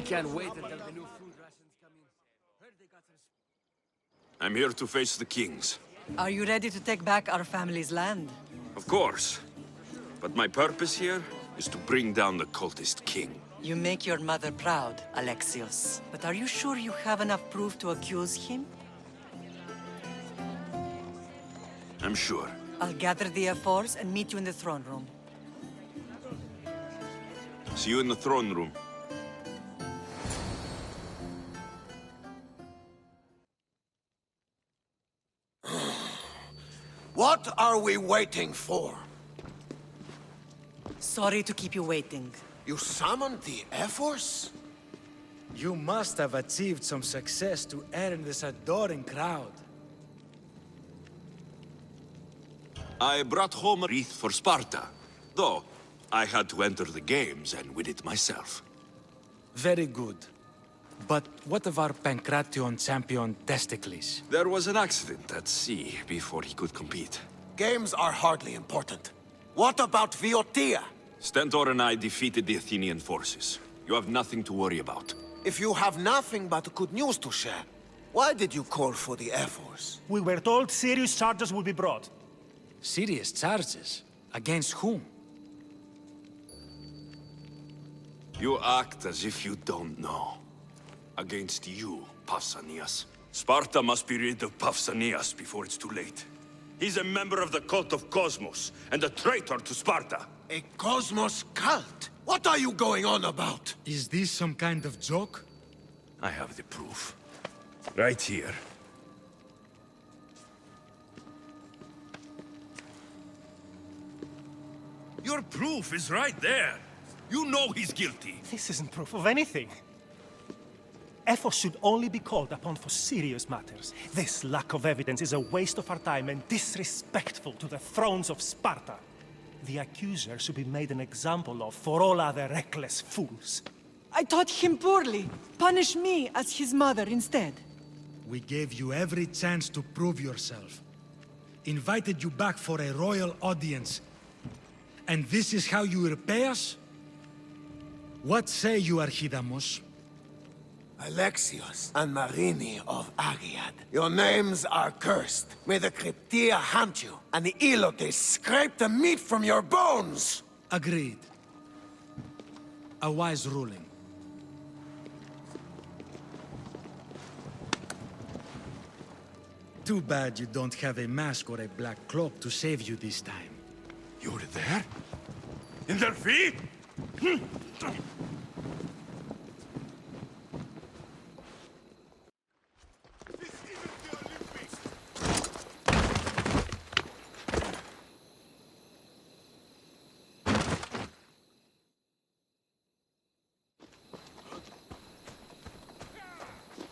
Can't wait until the new food rations come in. Heard they got some... I'm here to face the kings. Are you ready to take back our family's land? Of course. But my purpose here is to bring down the cultist king. You make your mother proud, Alexios. But are you sure you have enough proof to accuse him? I'm sure. I'll gather the F4s and meet you in the throne room. See you in the throne room. What are we waiting for? Sorry to keep you waiting. You summoned the F-Force? You must have achieved some success to earn this adoring crowd. I brought home a wreath for Sparta, though I had to enter the games and win it myself. Very good. But what of our Pancration champion Testicles? There was an accident at sea before he could compete. Games are hardly important. What about Viotia? Stentor and I defeated the Athenian forces. You have nothing to worry about. If you have nothing but good news to share, why did you call for the F-Force? We were told serious charges would be brought. Serious charges? Against whom? You act as if you don't know. Against you, Pausanias. Sparta must be rid of Pausanias before it's too late. He's a member of the cult of Cosmos, and a traitor to Sparta. A Cosmos cult? What are you going on about? Is this some kind of joke? I have the proof. Right here. Your proof is right there. You know he's guilty. This isn't proof of anything. Ephos should only be called upon for serious matters. This lack of evidence is a waste of our time and disrespectful to the thrones of Sparta. The accuser should be made an example of for all other reckless fools. I taught him poorly. Punish me as his mother instead. We gave you every chance to prove yourself. Invited you back for a royal audience. And this is how you repay us? What say you, Archidamos? Alexios and Marini of Agiad. Your names are cursed. May the Cryptia hunt you, and the Elotes scrape the meat from your bones! Agreed. A wise ruling. Too bad you don't have a mask or a black cloak to save you this time. You were there? In their feet?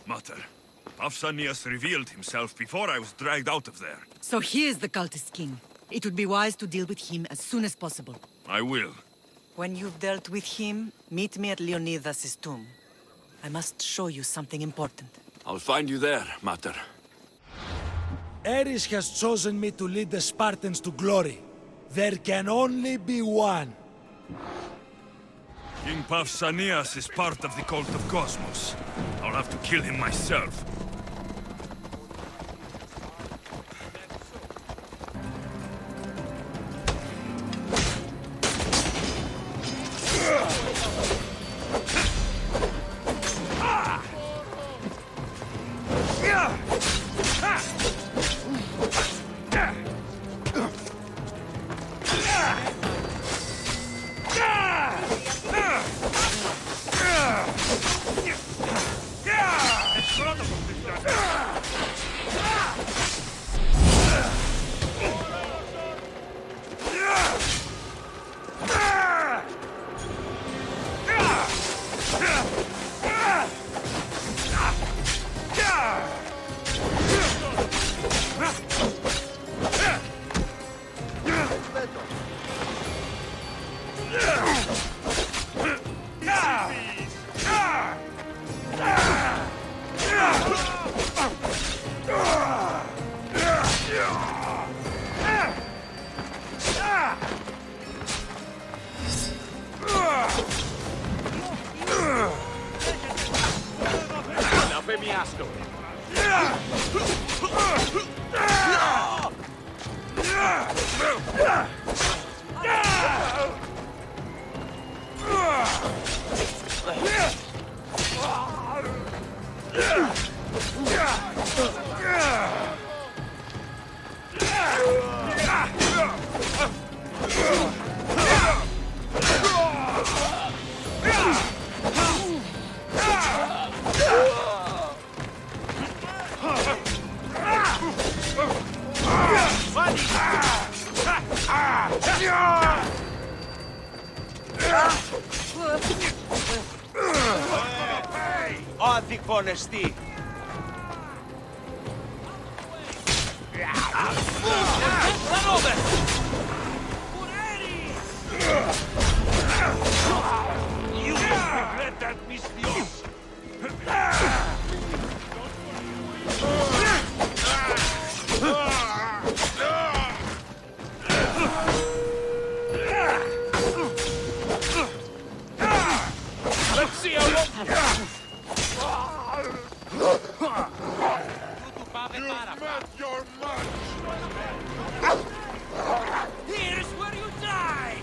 Mater, Pausanias revealed himself before I was dragged out of there. So he is the cultist king. It would be wise to deal with him as soon as possible. I will. When you've dealt with him, meet me at Leonidas' tomb. I must show you something important. I'll find you there, Mater. Ares has chosen me to lead the Spartans to glory. There can only be one. King Pausanias is part of the cult of Cosmos. I'll have to kill him myself. Honesty. You will regret that, Mistios. Let's see how long. You've met your match! Here's where you die!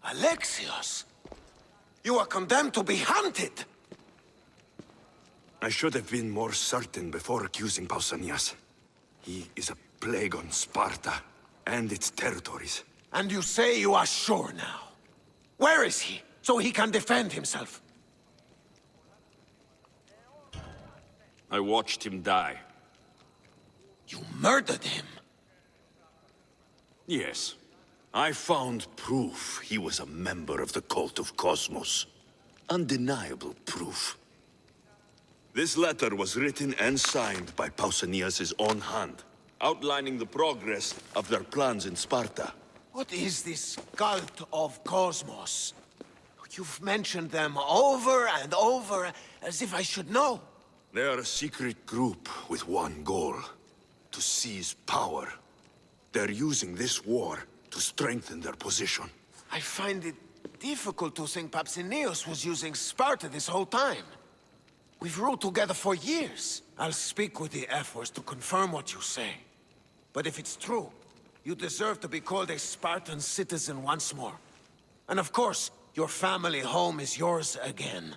Alexios! You are condemned to be hunted! I should have been more certain before accusing Pausanias. He is a plague on Sparta and its territories. And you say you are sure now? Where is he, so he can defend himself? I watched him die. You murdered him? Yes. I found proof he was a member of the cult of Cosmos. Undeniable proof. This letter was written and signed by Pausanias' own hand, outlining the progress of their plans in Sparta. What is this cult of Cosmos? You've mentioned them over and over, as if I should know. They are a secret group with one goal: to seize power. They're using this war to strengthen their position. I find it difficult to think Pausanias was using Sparta this whole time. We've ruled together for years. I'll speak with the Ephors to confirm what you say. But if it's true, you deserve to be called a Spartan citizen once more. And of course, your family home is yours again.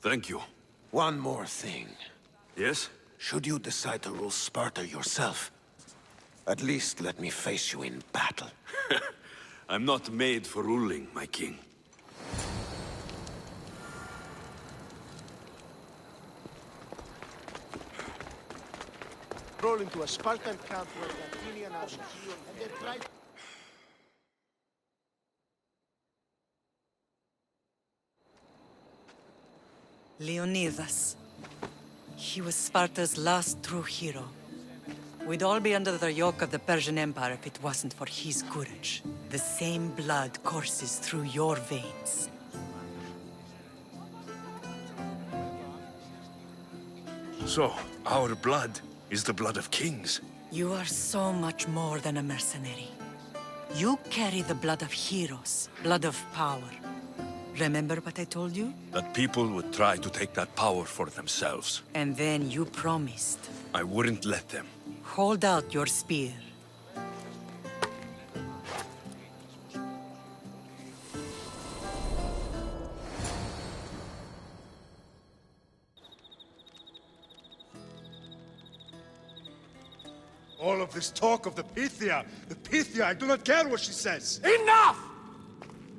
Thank you. One more thing. Yes? Should you decide to rule Sparta yourself, at least let me face you in battle. I'm not made for ruling, my king. Roll into a Spartan camp where the Athenian are secure and they try... Leonidas. He was Sparta's last true hero. We'd all be under the yoke of the Persian Empire if it wasn't for his courage. The same blood courses through your veins. So, our blood is the blood of kings. You are so much more than a mercenary. You carry the blood of heroes, blood of power. Remember what I told you? That people would try to take that power for themselves. And then you promised. I wouldn't let them. Hold out your spear. All of this talk of the Pythia, I do not care what she says. Enough!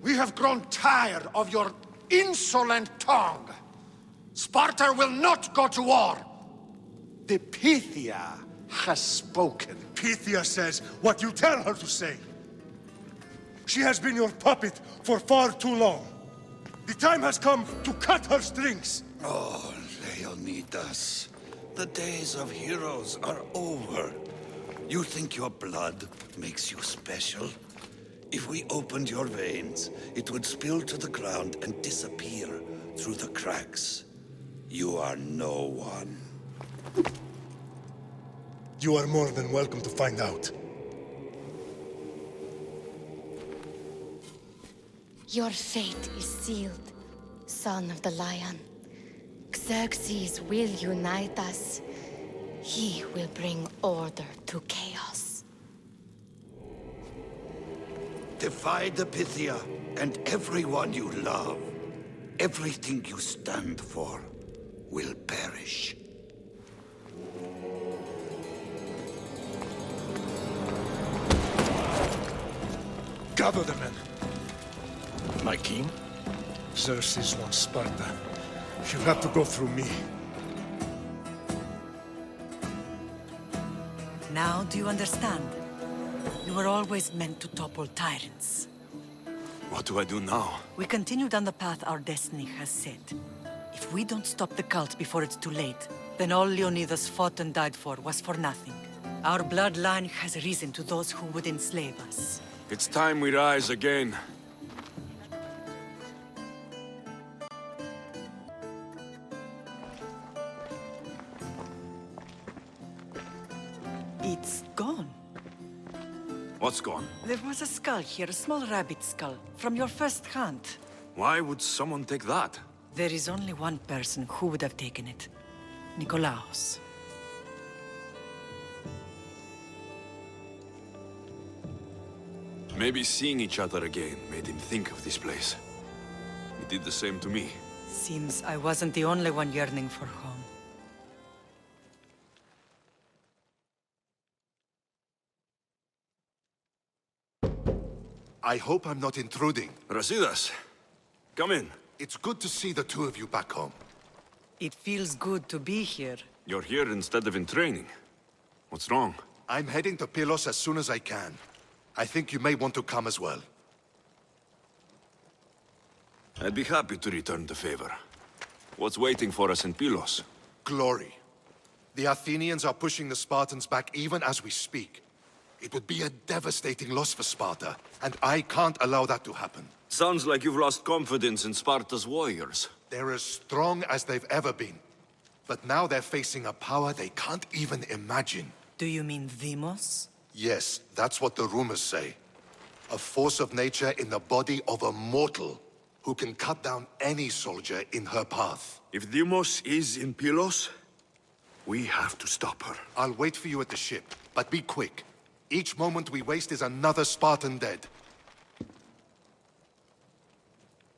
We have grown tired of your insolent tongue. Sparta will not go to war. The Pythia has spoken. Pythia says what you tell her to say. She has been your puppet for far too long. The time has come to cut her strings. Oh, Leonidas, the days of heroes are over. You think your blood makes you special? If we opened your veins, it would spill to the ground and disappear through the cracks. You are no one. You are more than welcome to find out. Your fate is sealed, son of the Lion. Xerxes will unite us. He will bring order to chaos. Defy the Pythia and everyone you love. Everything you stand for will perish. Gather the men. My king? Xerxes wants Sparta. He'll have to go through me. Now do you understand? You were always meant to topple tyrants. What do I do now? We continue down the path our destiny has set. If we don't stop the cult before it's too late, then all Leonidas fought and died for was for nothing. Our bloodline has risen to those who would enslave us. It's time we rise again. It's gone. What's gone? There was a skull here, a small rabbit skull, from your first hunt. Why would someone take that? There is only one person who would have taken it. Nikolaos. Maybe seeing each other again made him think of this place. He did the same to me. Seems I wasn't the only one yearning for home. I hope I'm not intruding. Brasidas, come in. It's good to see the two of you back home. It feels good to be here. You're here instead of in training. What's wrong? I'm heading to Pylos as soon as I can. I think you may want to come as well. I'd be happy to return the favor. What's waiting for us in Pylos? Glory. The Athenians are pushing the Spartans back even as we speak. It would be a devastating loss for Sparta, and I can't allow that to happen. Sounds like you've lost confidence in Sparta's warriors. They're as strong as they've ever been. But now they're facing a power they can't even imagine. Do you mean Deimos? Yes, that's what the rumors say. A force of nature in the body of a mortal who can cut down any soldier in her path. If Deimos is in Pylos, we have to stop her. I'll wait for you at the ship, but be quick. Each moment we waste is another Spartan dead.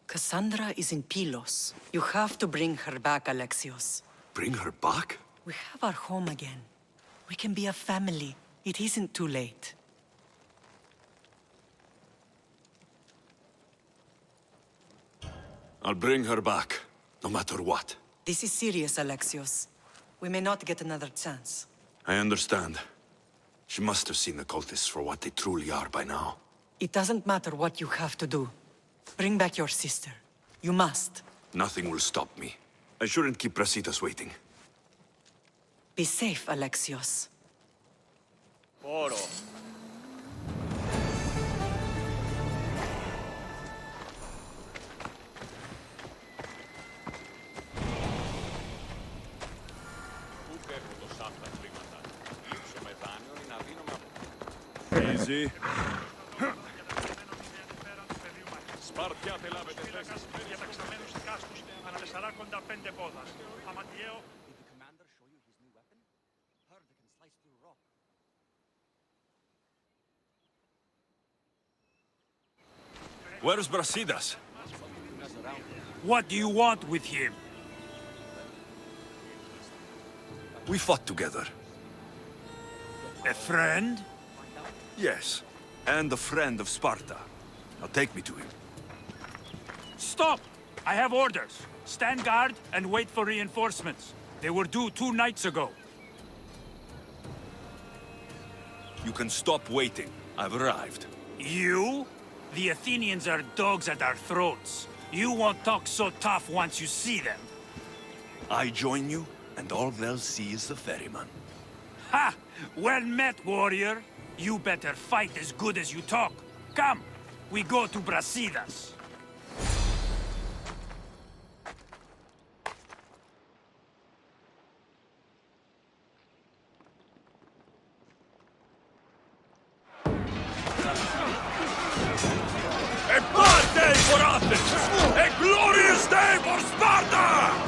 Cassandra is in Pylos. You have to bring her back, Alexios. Bring her back? We have our home again. We can be a family. It isn't too late. I'll bring her back, no matter what. This is serious, Alexios. We may not get another chance. I understand. She must have seen the cultists for what they truly are by now. It doesn't matter what you have to do. Bring back your sister. You must. Nothing will stop me. I shouldn't keep Brasidas waiting. Be safe, Alexios. Oro. Easy. Where's Brasidas? What do you want with him? We fought together. A friend? Yes, and a friend of Sparta. Now take me to him. Stop! I have orders. Stand guard and wait for reinforcements. They were due 2 nights ago. You can stop waiting. I've arrived. You? The Athenians are dogs at our throats. You won't talk so tough once you see them. I join you, and all they'll see is the ferryman. Ha! Well met, warrior. You better fight as good as you talk. Come, we go to Brasidas. A bad day for Athens! A glorious day for Sparta!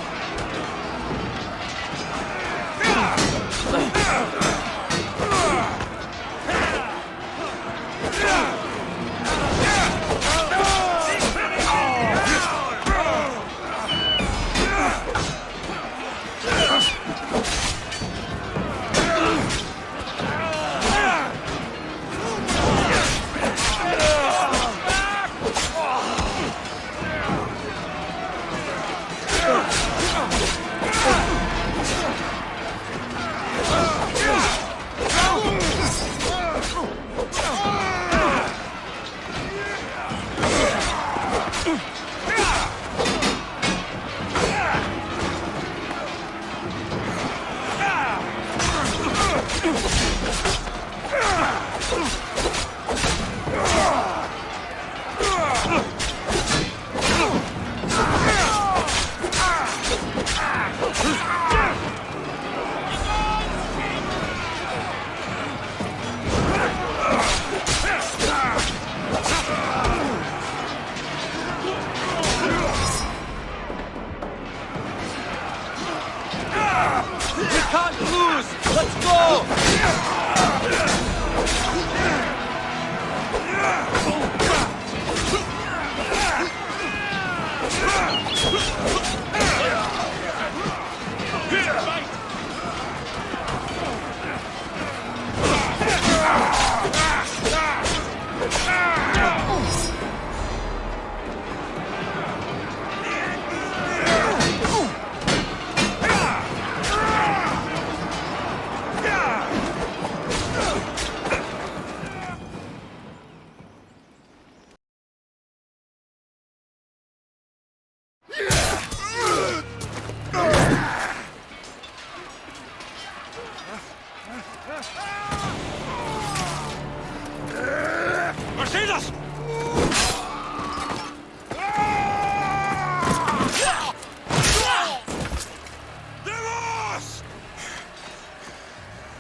Brasidas!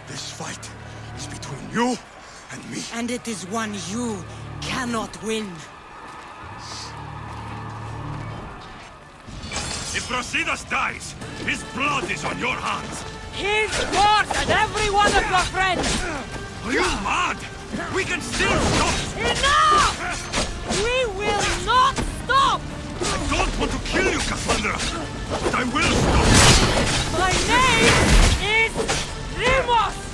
This fight is between you and me. And it is one you cannot win. If Brasidas dies, his blood is on your hands. His yours and every one of your friends! Are you mad? We can still stop! Enough! We will not stop! I don't want to kill you, Cassandra, but I will stop! My name is Rimos!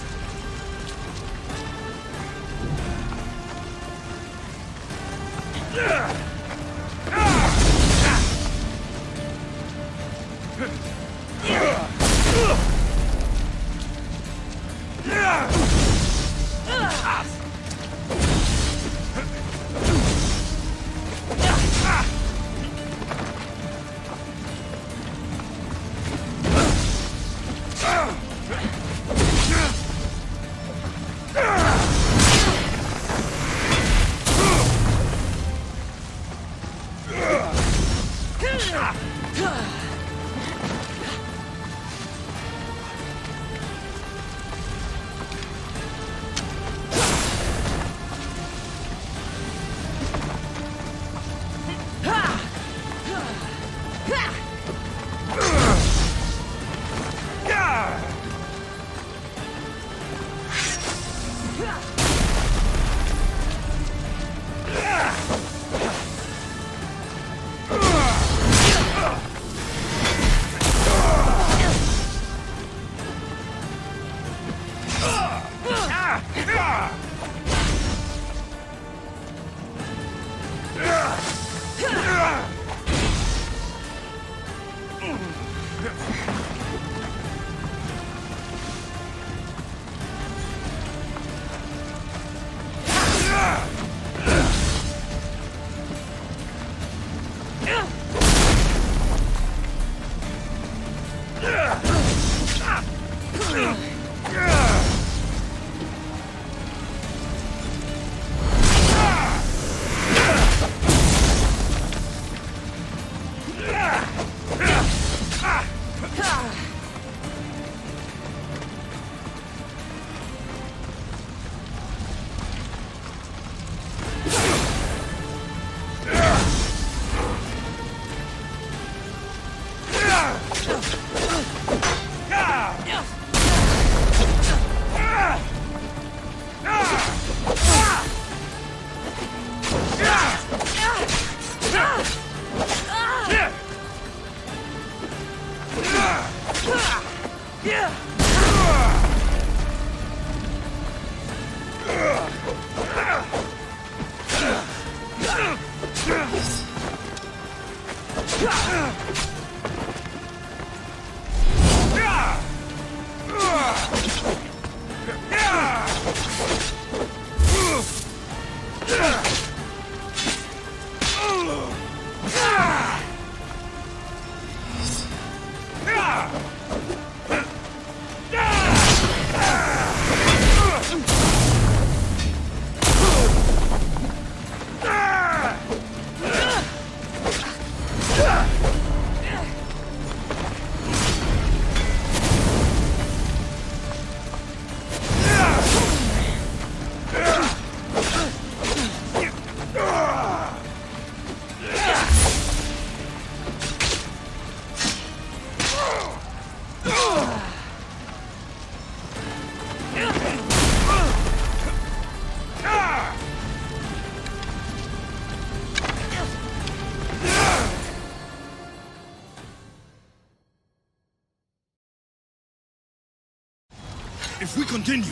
If we continue,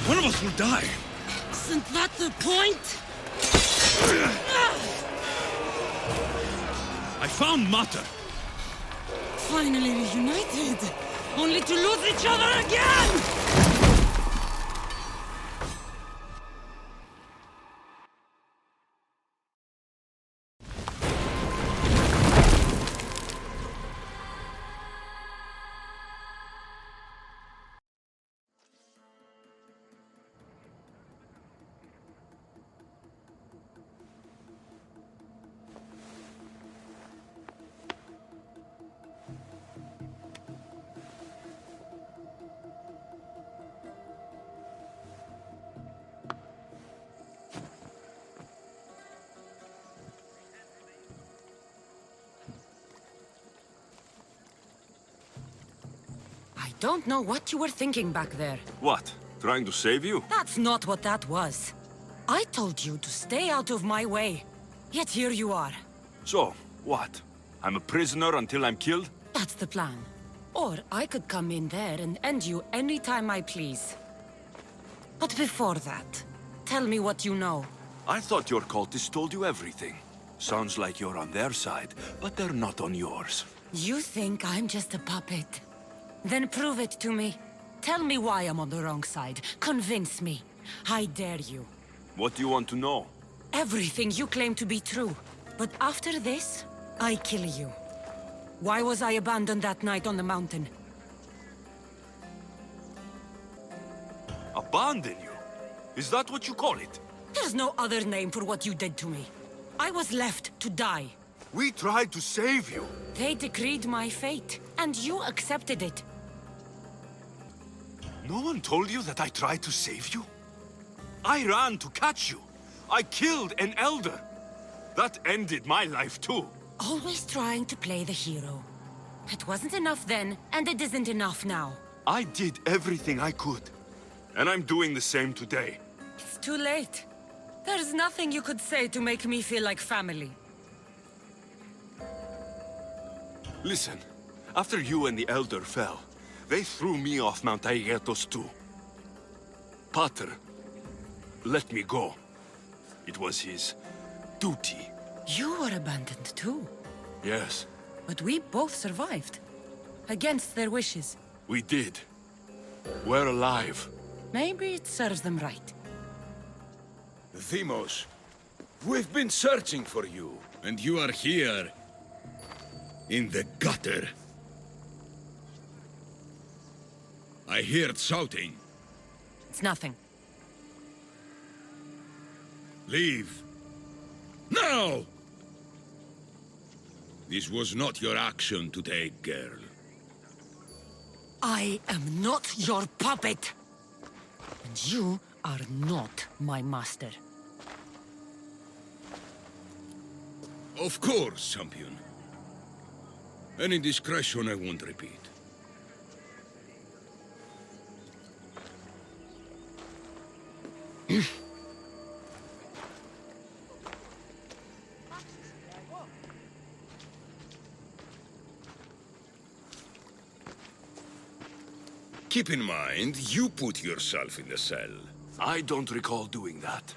one of us will die. Isn't that the point? I found Mater. Finally reunited, only to lose each other again! I don't know what you were thinking back there. What? Trying to save you? That's not what that was. I told you to stay out of my way. Yet here you are. So, what? I'm a prisoner until I'm killed? That's the plan. Or I could come in there and end you anytime I please. But before that, tell me what you know. I thought your cultists told you everything. Sounds like you're on their side, but they're not on yours. You think I'm just a puppet? Then prove it to me. Tell me why I'm on the wrong side. Convince me. I dare you. What do you want to know? Everything you claim to be true. But after this, I kill you. Why was I abandoned that night on the mountain? Abandon you? Is that what you call it? There's no other name for what you did to me. I was left to die. We tried to save you. They decreed my fate, and you accepted it. No one told you that I tried to save you? I ran to catch you. I killed an elder. That ended my life too. Always trying to play the hero. It wasn't enough then, and it isn't enough now. I did everything I could. And I'm doing the same today. It's too late. There's nothing you could say to make me feel like family. Listen, after you and the Elder fell, they threw me off Mount Aegetos too. Pater let me go. It was his duty. You were abandoned too. Yes. But we both survived. Against their wishes. We did. We're alive. Maybe it serves them right. Themos, we've been searching for you, and you are here. In the gutter. I heard shouting. It's nothing. Leave. Now! This was not your action to take, girl. I am not your puppet! And you are not my master. Of course, champion. Any indiscretion I won't repeat. Keep in mind, you put yourself in the cell. I don't recall doing that.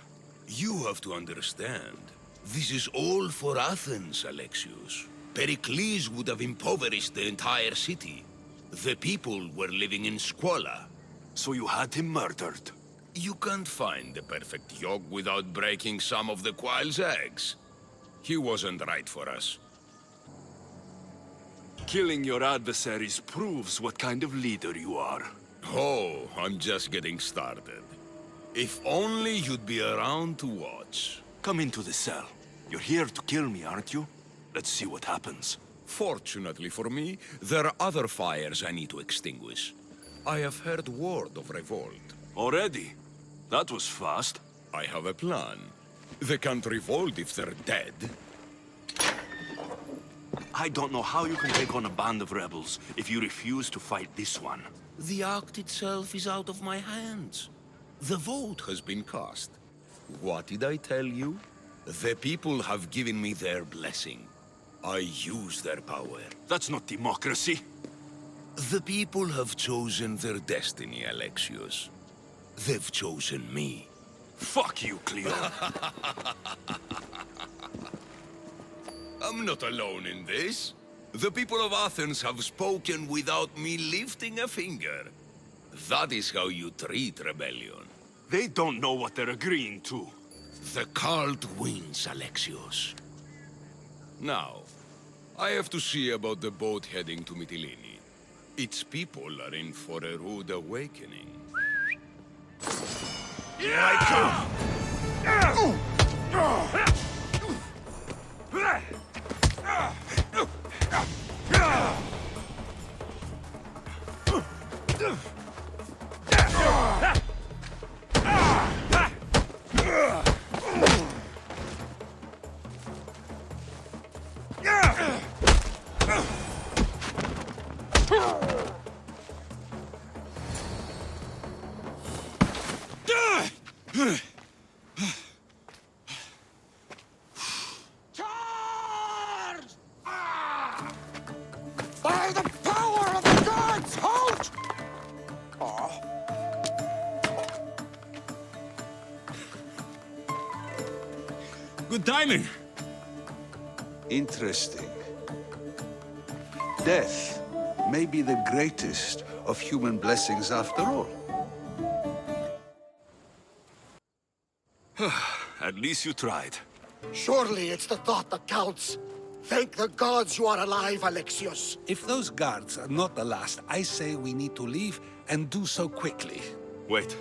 You have to understand. This is all for Athens, Alexios. Pericles would have impoverished the entire city. The people were living in squalor. So you had him murdered? You can't find the perfect yolk without breaking some of the quail's eggs. He wasn't right for us. Killing your adversaries proves what kind of leader you are. Oh, I'm just getting started. If only you'd be around to watch. Come into the cell. You're here to kill me, aren't you? Let's see what happens. Fortunately for me, there are other fires I need to extinguish. I have heard word of revolt. Already? That was fast. I have a plan. They can't revolt if they're dead. I don't know how you can take on a band of rebels if you refuse to fight this one. The act itself is out of my hands. The vote has been cast. What did I tell you? The people have given me their blessing. I use their power. That's not democracy. The people have chosen their destiny, Alexios. They've chosen me. Fuck you, Cleon. I'm not alone in this. The people of Athens have spoken without me lifting a finger. That is how you treat rebellion. They don't know what they're agreeing to. The cult wins, Alexios. Now, I have to see about the boat heading to Mytilene. Its people are in for a rude awakening. Here I come! By the power of the gods, halt! Good timing. Interesting. Death may be the greatest of human blessings after all. At least you tried. Surely it's the thought that counts. Thank the gods you are alive, Alexios. If those guards are not the last, I say we need to leave and do so quickly. Wait,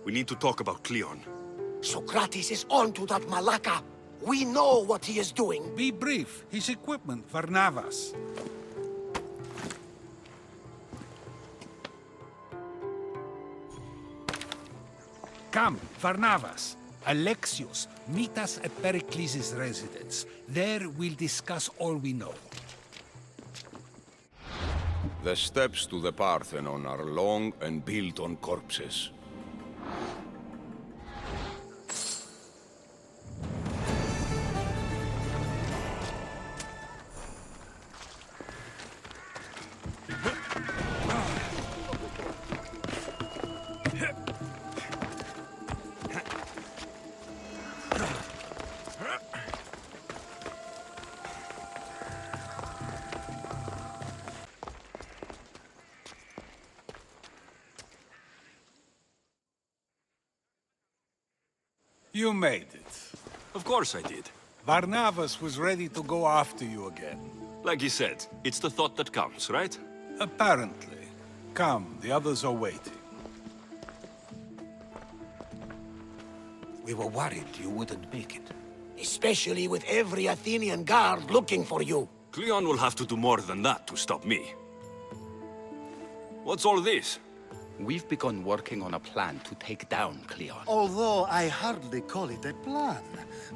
we need to talk about Cleon. Socrates is onto that Malaka. We know what he is doing. Be brief. His equipment, Varnavas. Come, Varnavas. Alexios, meet us at Pericles' residence. There we'll discuss all we know. The steps to the Parthenon are long and built on corpses. You made it. Of course I did. Varnavas was ready to go after you again. Like he said, it's the thought that counts, right? Apparently. Come, the others are waiting. We were worried you wouldn't make it. Especially with every Athenian guard looking for you. Cleon will have to do more than that to stop me. What's all this? We've begun working on a plan to take down Cleon. Although I hardly call it a plan.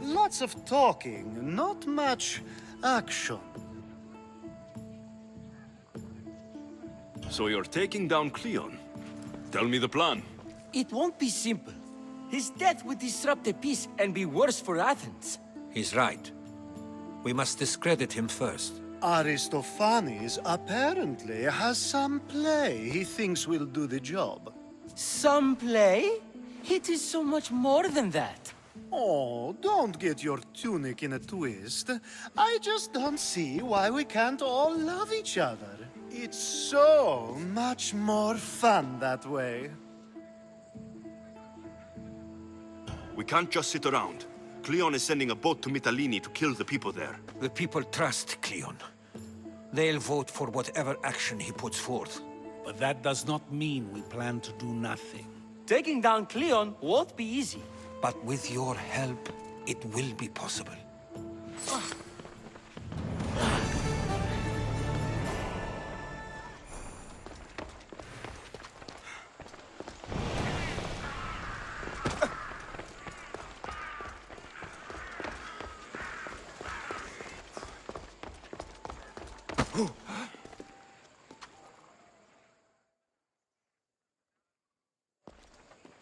Lots of talking, not much action. So you're taking down Cleon? Tell me the plan. It won't be simple. His death would disrupt the peace and be worse for Athens. He's right. We must discredit him first. Aristophanes apparently has some play he thinks will do the job. Some play? It is so much more than that. Oh, don't get your tunic in a twist. I just don't see why we can't all love each other. It's so much more fun that way. We can't just sit around. Cleon is sending a boat to Mytilene to kill the people there. The people trust Cleon. They'll vote for whatever action he puts forth. But that does not mean we plan to do nothing. Taking down Cleon won't be easy. But with your help, it will be possible.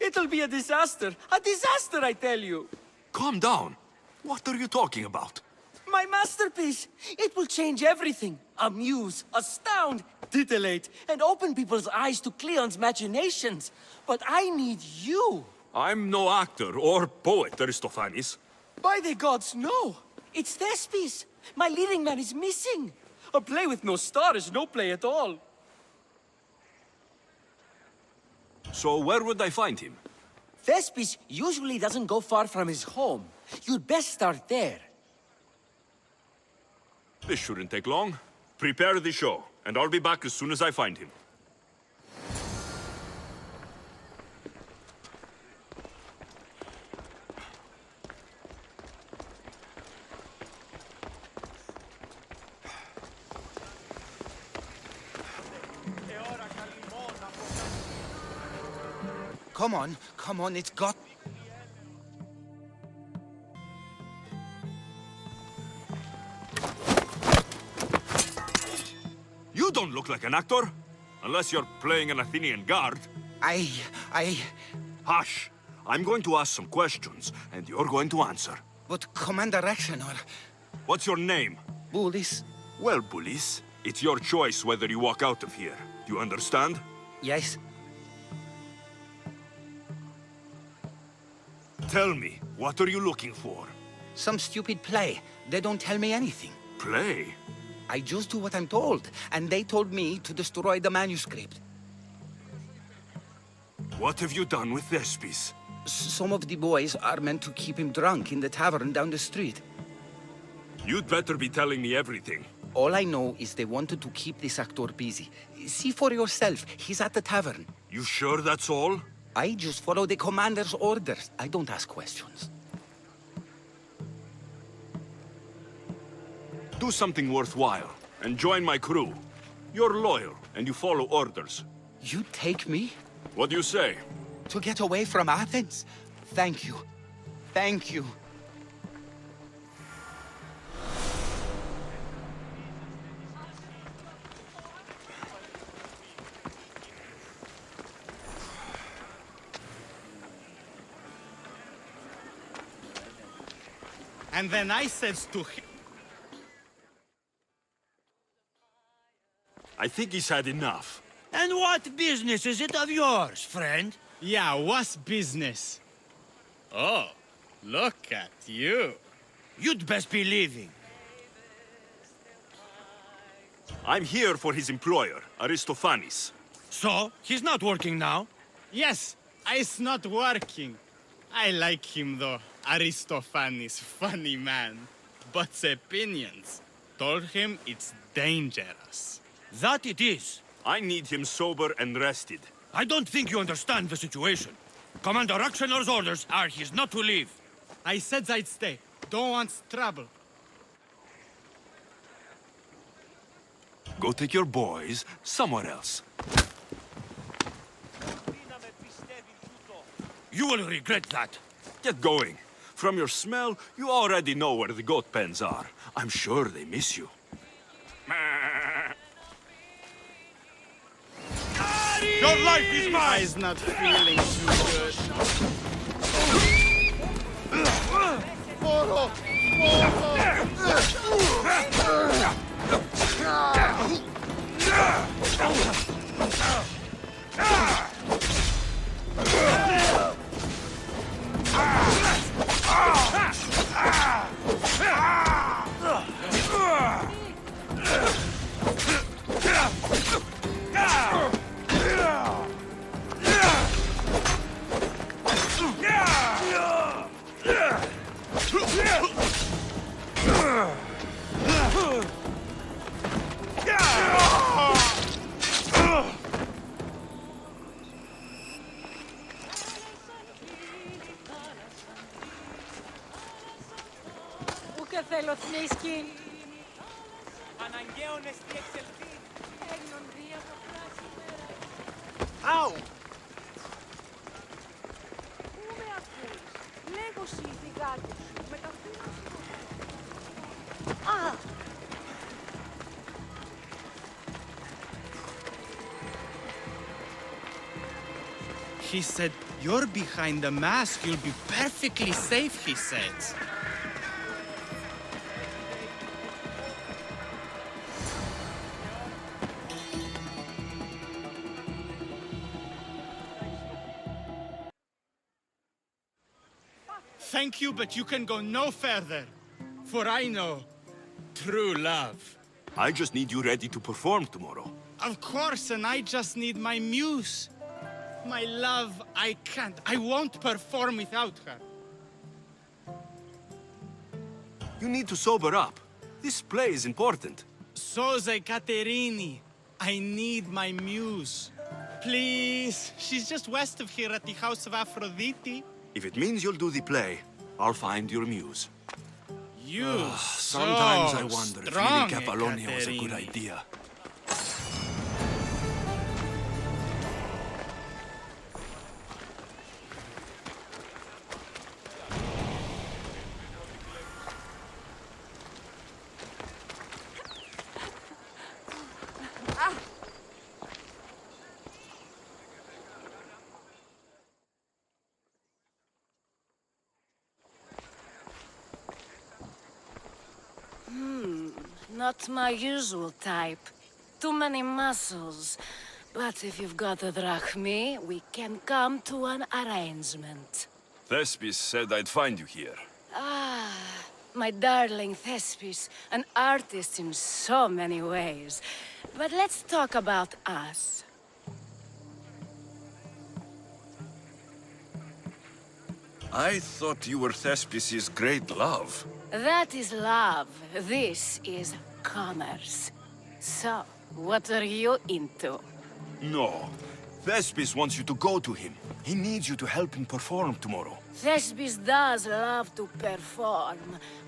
It'll be a disaster. A disaster, I tell you. Calm down. What are you talking about? My masterpiece! It will change everything. Amuse, astound, titillate, and open people's eyes to Cleon's machinations. But I need you. I'm no actor or poet, Aristophanes. By the gods, no! It's Thespis! My leading man is missing! A play with no star is no play at all. So where would I find him? Thespis usually doesn't go far from his home. You'd best start there. This shouldn't take long. Prepare the show, and I'll be back as soon as I find him. Come on, it's got... You don't look like an actor, unless you're playing an Athenian guard. Hush! I'm going to ask some questions, and you're going to answer. But Commander Rexenor... What's your name? Bullis. Well, Bullis, it's your choice whether you walk out of here. Do you understand? Yes. Tell me, what are you looking for? Some stupid play. They don't tell me anything. Play? I just do what I'm told, and they told me to destroy the manuscript. What have you done with Thespis? Some of the boys are meant to keep him drunk in the tavern down the street. You'd better be telling me everything. All I know is they wanted to keep this actor busy. See for yourself, he's at the tavern. You sure that's all? I just follow the commander's orders. I don't ask questions. Do something worthwhile, and join my crew. You're loyal, and you follow orders. You take me? What do you say? To get away from Athens? Thank you. Thank you. And then I says to him... I think he's had enough. And what business is it of yours, friend? Yeah, what's business? Oh, look at you. You'd best be leaving. I'm here for his employer, Aristophanes. So, he's not working now? Yes, it's not working. I like him though. Aristophanes, funny man. But opinions told him it's dangerous. That it is. I need him sober and rested. I don't think you understand the situation. Commander Raxenor's orders are he's not to leave. I said I'd stay. Don't want trouble. Go take your boys somewhere else. You will regret that. Get going. From your smell, you already know where the goat pens are. I'm sure they miss you. Your life is mine! He's not feeling too good. Moro! Ούτε θέλω θνίσκει. Αναγκαίων εστί εξελθεί. Έγινον δία από φράση μέρα. Αου! Πού με ακούς? Λέγω σοι οι θυγάτες σου. Με καθήνω σου. Α! He said, you're behind the mask, you'll be perfectly safe, he said. Thank you, but you can go no further. For I know true love. I just need you ready to perform tomorrow. Of course, and I just need my muse. My love, I can't. I won't perform without her. You need to sober up. This play is important. Soze Caterini. I need my muse. Please. She's just west of here at the House of Aphrodite. If it means you'll do the play, I'll find your muse. You Sometimes I so wonder if strong, leaving Capalonia was a good Caterini. idea. Not my usual type. Too many muscles. But if you've got a drachmi, we can come to an arrangement. Thespis said I'd find you here. Ah, my darling Thespis, an artist in so many ways. But let's talk about us. I thought you were Thespis' great love. That is love. This is commerce. So, what are you into? No. Thespis wants you to go to him. He needs you to help him perform tomorrow. Thespis does love to perform,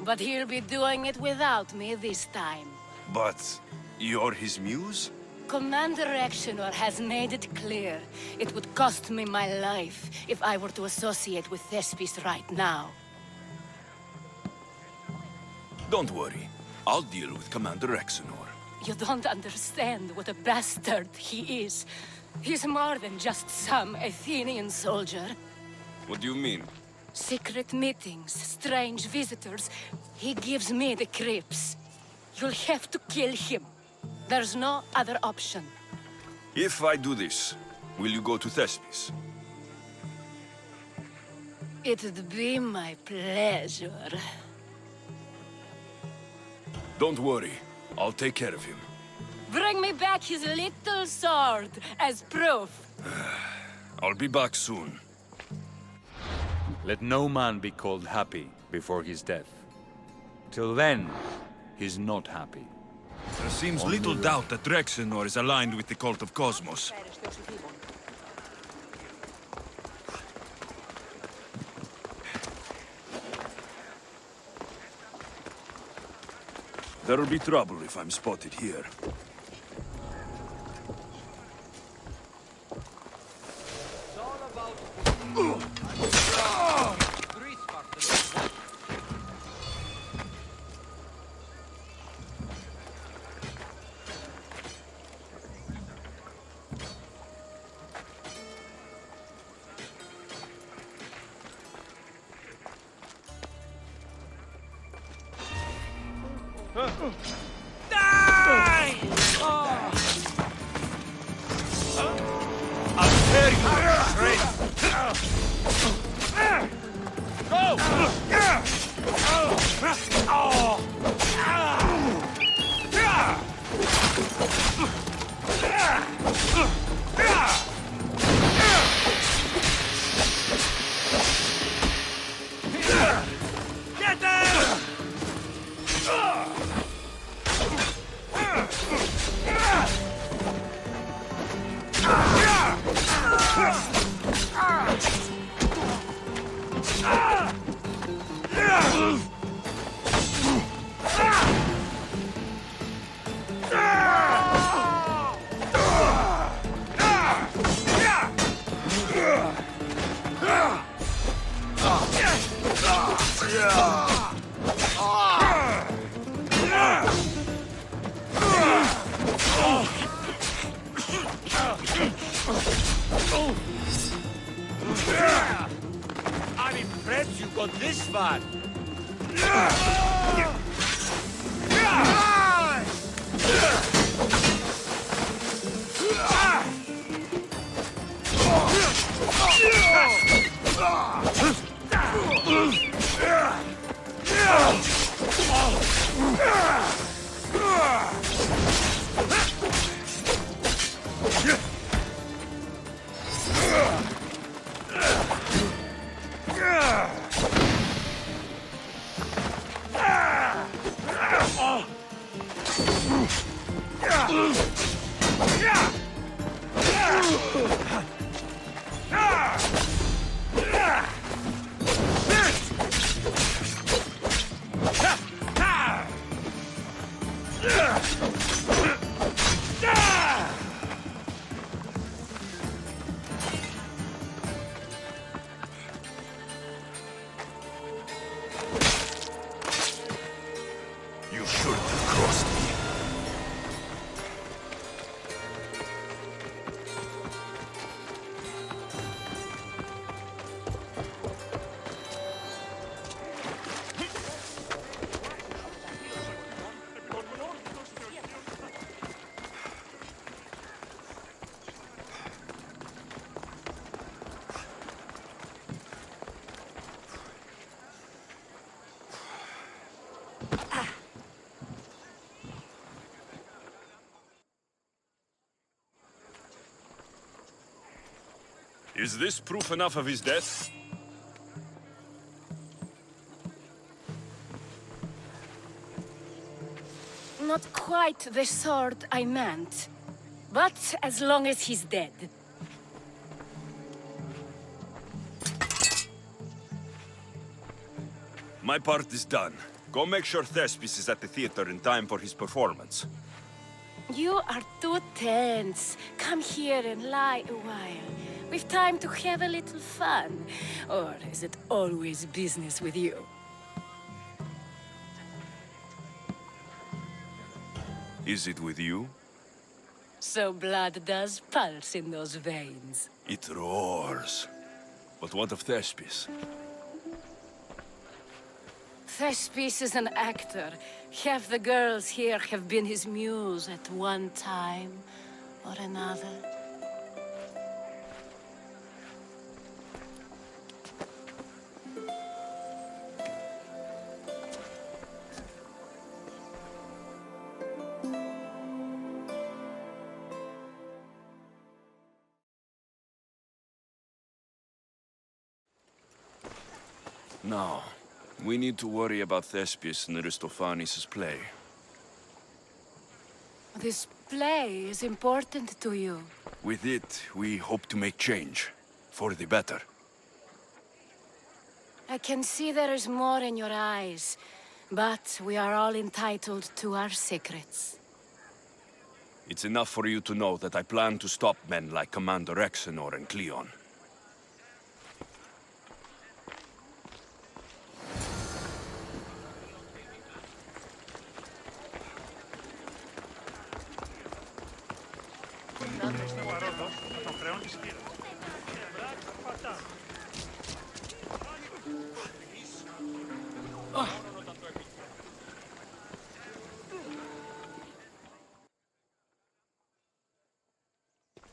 but he'll be doing it without me this time. But you're his muse? Commander Rexenor has made it clear it would cost me my life if I were to associate with Thespis right now. Don't worry. I'll deal with Commander Rexenor. You don't understand what a bastard he is. He's more than just some Athenian soldier. What do you mean? Secret meetings, strange visitors. He gives me the creeps. You'll have to kill him. There's no other option. If I do this, will you go to Thespis? It'd be my pleasure. Don't worry. I'll take care of him. Bring me back his little sword as proof. I'll be back soon. Let no man be called happy before his death. Till then, he's not happy. There seems little doubt that Rexenor is aligned with the cult of Cosmos. There'll be trouble if I'm spotted here. Die! I'll tear you to shreds. Get them! You should have crossed me. Is this proof enough of his death? Not quite the sort I meant. But as long as he's dead. My part is done. Go make sure Thespis is at the theater in time for his performance. You are too tense. Come here and lie a while. We've time to have a little fun. Or is it always business with you? Is it with you? So blood does pulse in those veins. It roars. But what of Thespis? Thespis is an actor. Half the girls here have been his muse at one time or another. Now, we need to worry about Thespis and Aristophanes' play. This play is important to you. With it, we hope to make change. For the better. I can see there is more in your eyes, but we are all entitled to our secrets. It's enough for you to know that I plan to stop men like Commander Exenor and Cleon.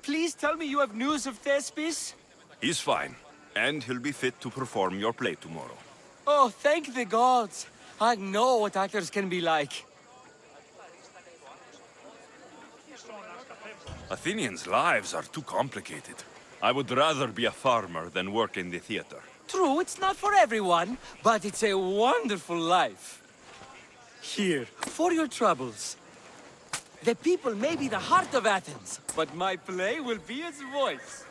Please tell me you have news of Thespis? He's fine, and he'll be fit to perform your play tomorrow. Oh, thank the gods. I know what actors can be like. Athenians' lives are too complicated. I would rather be a farmer than work in the theater. True, it's not for everyone, but it's a wonderful life. Here, for your troubles. The people may be the heart of Athens, but my play will be its voice.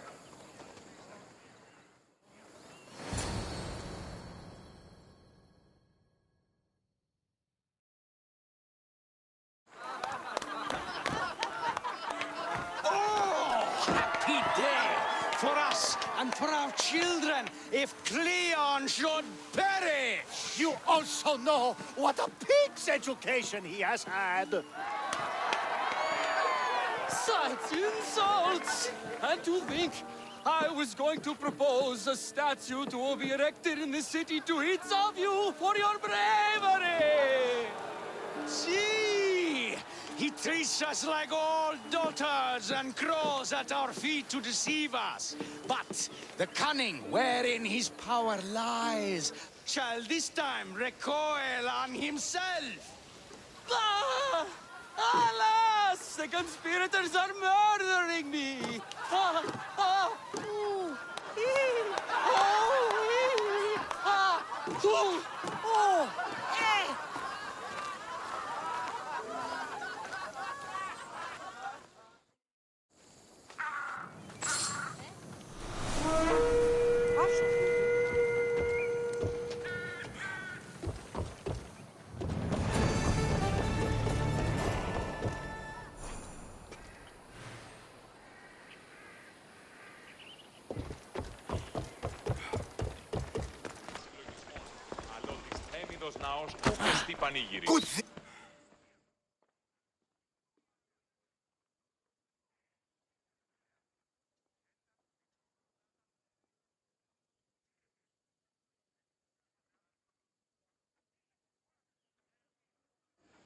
Happy day for us and for our children if Cleon should perish! You also know what a pig's education he has had. Such insults! And to think I was going to propose a statue to be erected in the city to each of you for your bravery! See! He treats us like old dotards and crawls at our feet to deceive us. But the cunning wherein his power lies shall this time recoil on himself. Ah! Alas! The conspirators are murdering me! Ah! Ah! Ooh! Ee! Oh! Ee! Ah! Ooh! Oh! Eh!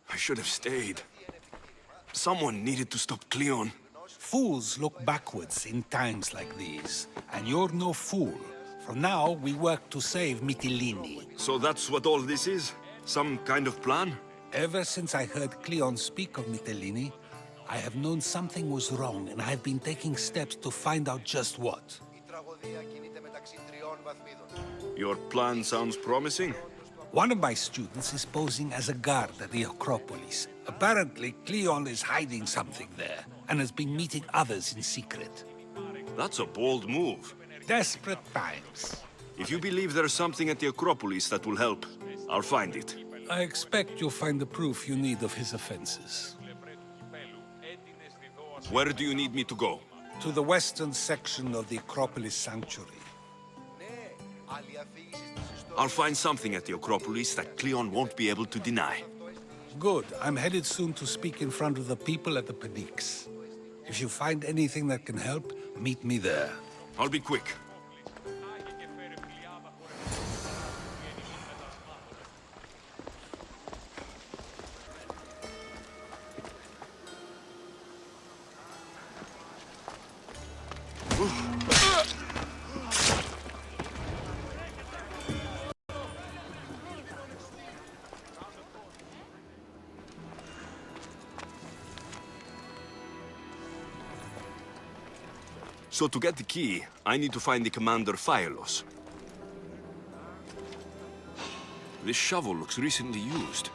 I should have stayed. Someone needed to stop Cleon. Fools look backwards in times like these, and you're no fool. For now, we work to save Mytilene. So that's what all this is? Some kind of plan? Ever since I heard Cleon speak of Mytilene, I have known something was wrong, and I have been taking steps to find out just what. Your plan sounds promising. One of my students is posing as a guard at the Acropolis. Apparently, Cleon is hiding something there, and has been meeting others in secret. That's a bold move. Desperate times. If you believe there's something at the Acropolis that will help, I'll find it. I expect you'll find the proof you need of his offenses. Where do you need me to go? To the western section of the Acropolis Sanctuary. I'll find something at the Acropolis that Cleon won't be able to deny. Good. I'm headed soon to speak in front of the people at the Pnyx. If you find anything that can help, meet me there. I'll be quick. So to get the key, I need to find the commander Phylos. This shovel looks recently used.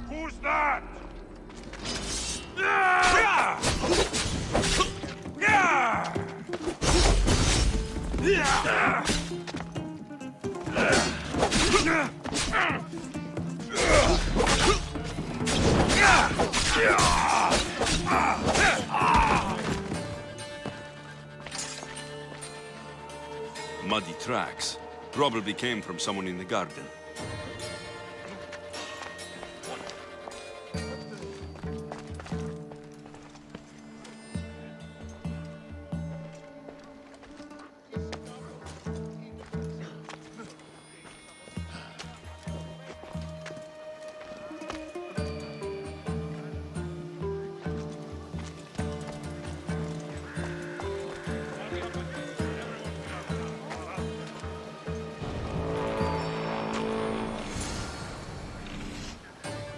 Who's that? Muddy tracks. Probably came from someone in the garden.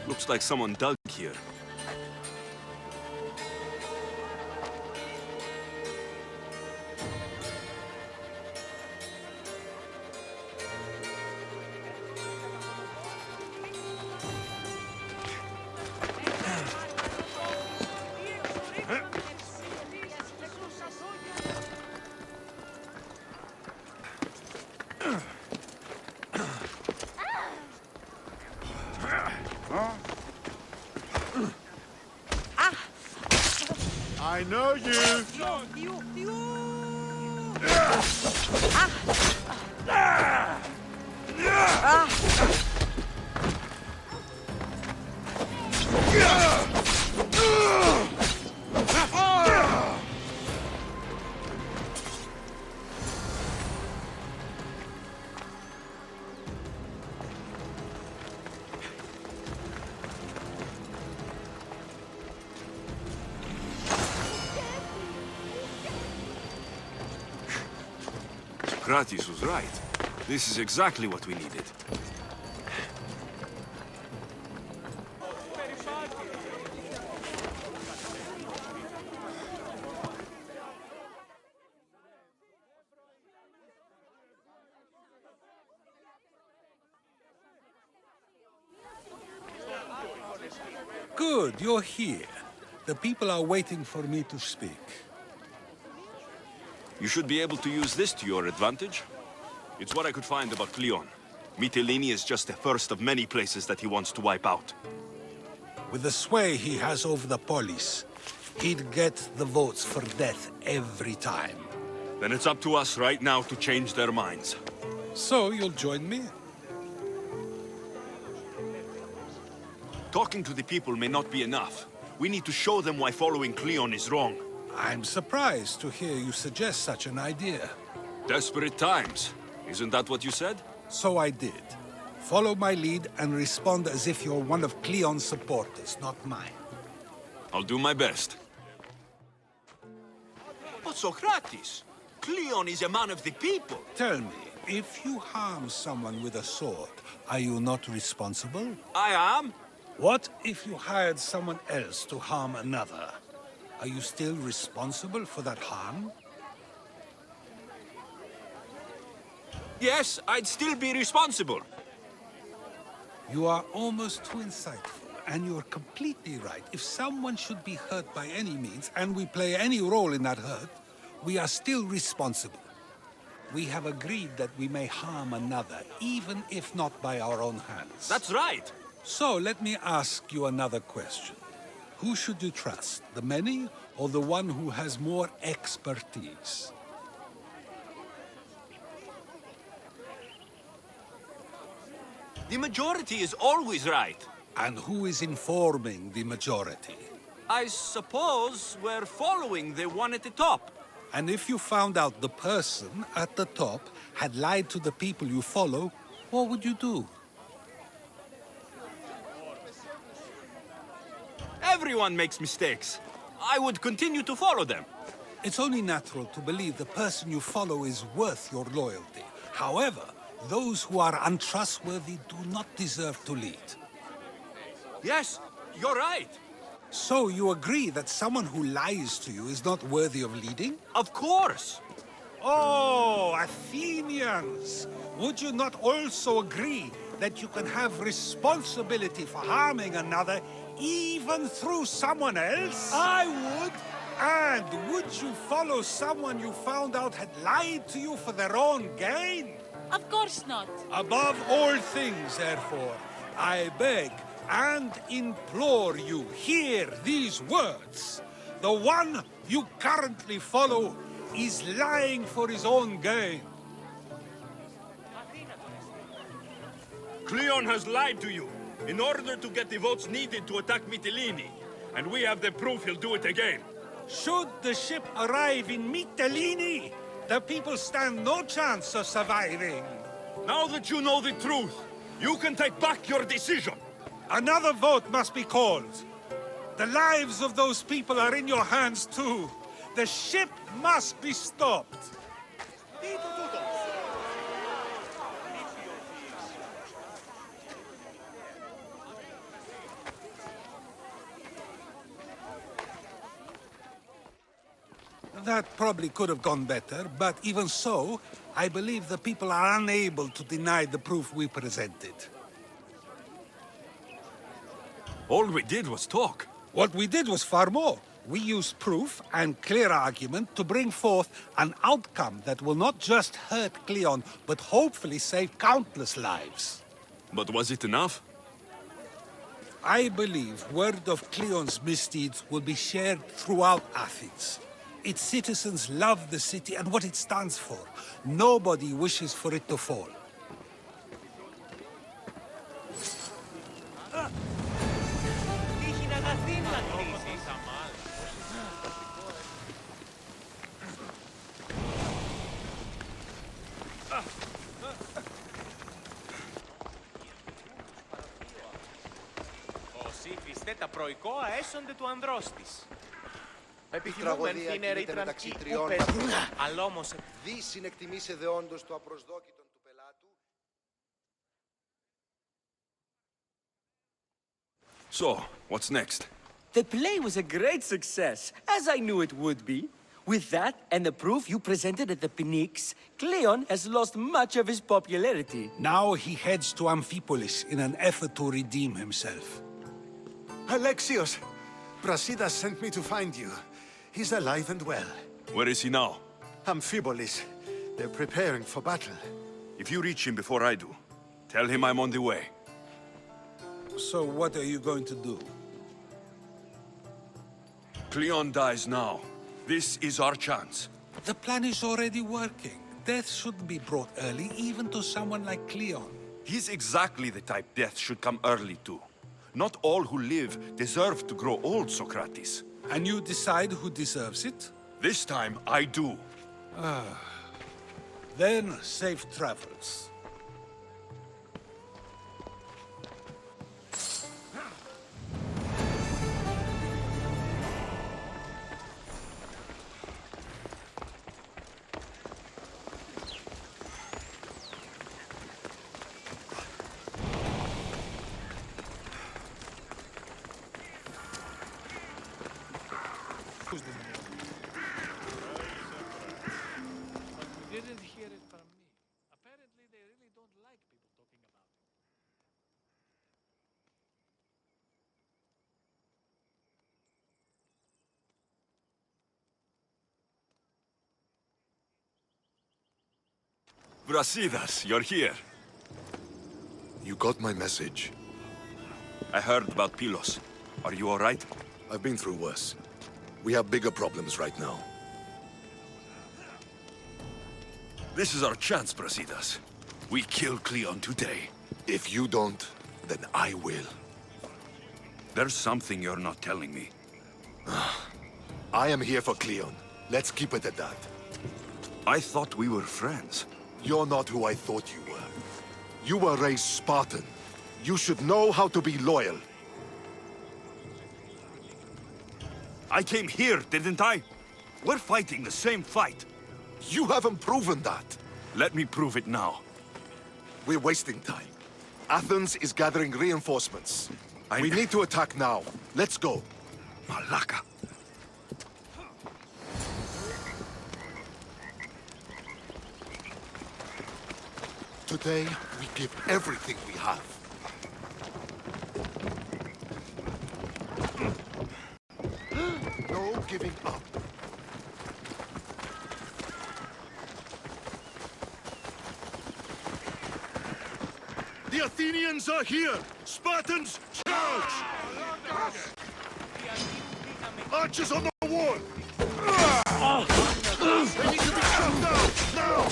Looks like someone dug here. I know you! Kratis was right. This is exactly what we needed. Good, you're here. The people are waiting for me to speak. You should be able to use this to your advantage. It's what I could find about Cleon. Mytilene is just the first of many places that he wants to wipe out. With the sway he has over the police, he'd get the votes for death every time. Then it's up to us right now to change their minds. So you'll join me? Talking to the people may not be enough. We need to show them why following Cleon is wrong. I'm surprised to hear you suggest such an idea. Desperate times. Isn't that what you said? So I did. Follow my lead and respond as if you're one of Cleon's supporters, not mine. I'll do my best. But Socrates, Cleon is a man of the people. Tell me, if you harm someone with a sword, are you not responsible? I am. What if you hired someone else to harm another? Are you still responsible for that harm? Yes, I'd still be responsible. You are almost too insightful, and you're completely right. If someone should be hurt by any means, and we play any role in that hurt, we are still responsible. We have agreed that we may harm another, even if not by our own hands. That's right. So let me ask you another question. Who should you trust, the many or the one who has more expertise? The majority is always right. And who is informing the majority? I suppose we're following the one at the top. And if you found out the person at the top had lied to the people you follow, what would you do? Everyone makes mistakes. I would continue to follow them. It's only natural to believe the person you follow is worth your loyalty. However, those who are untrustworthy do not deserve to lead. Yes, you're right. So you agree that someone who lies to you is not worthy of leading? Of course. Oh, Athenians! Would you not also agree that you can have responsibility for harming another even through someone else? I would. And would you follow someone you found out had lied to you for their own gain? Of course not. Above all things, therefore, I beg and implore you, hear these words. The one you currently follow is lying for his own gain. Cleon has lied to you in order to get the votes needed to attack Mytilene. And we have the proof he'll do it again. Should the ship arrive in Mytilene, the people stand no chance of surviving. Now that you know the truth, you can take back your decision. Another vote must be called. The lives of those people are in your hands too. The ship must be stopped. That probably could have gone better, but even so, I believe the people are unable to deny the proof we presented. All we did was talk. What we did was far more. We used proof and clear argument to bring forth an outcome that will not just hurt Cleon, but hopefully save countless lives. But was it enough? I believe word of Cleon's misdeeds will be shared throughout Athens. Its citizens love the city and what it stands for. Nobody wishes for it to fall. Όσοι πιστέ τα προϊκόα έσονται του ανδρός της. Επιθυμούμεν την ερήτραν ή ουπεδούν, αλλά όμως δι συνεκτιμήσε δεόντως το απροσδόκητον του πελάτου. So, what's next? The play was a great success, as I knew it would be. With that and the proof you presented at the Pnyx, Cleon has lost much of his popularity. Now he heads to Amphipolis in an effort to redeem himself. Alexios, Brasidas sent me to find you. He's alive and well. Where is he now? Amphipolis. They're preparing for battle. If you reach him before I do, tell him I'm on the way. So what are you going to do? Cleon dies now. This is our chance. The plan is already working. Death shouldn't be brought early, even to someone like Cleon. He's exactly the type death should come early to. Not all who live deserve to grow old, Socrates. And you decide who deserves it? This time, I do. Then, safe travels. Didn't hear it from me. Apparently, they really don't like people talking about it. Brasidas, you're here. You got my message. I heard about Pylos. Are you all right? I've been through worse. We have bigger problems right now. This is our chance, Brasidas. We kill Cleon today. If you don't, then I will. There's something you're not telling me. I am here for Cleon. Let's keep it at that. I thought we were friends. You're not who I thought you were. You were raised Spartan. You should know how to be loyal. I came here, didn't I? We're fighting the same fight. You haven't proven that. Let me prove it now. We're wasting time. Athens is gathering reinforcements. We need to attack now. Let's go. Malaka. Today, we give everything we have. No giving up. The Athenians are here! Spartans, charge! Archers on the wall! They need to be shut down, now!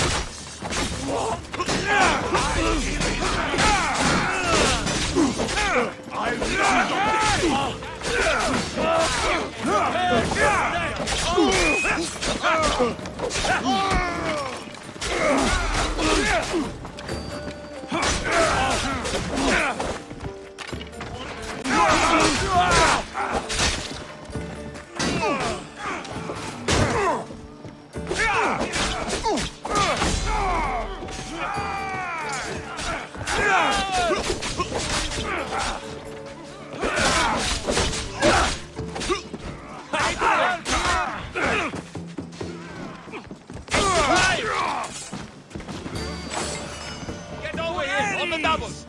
Get over here, on the doubles!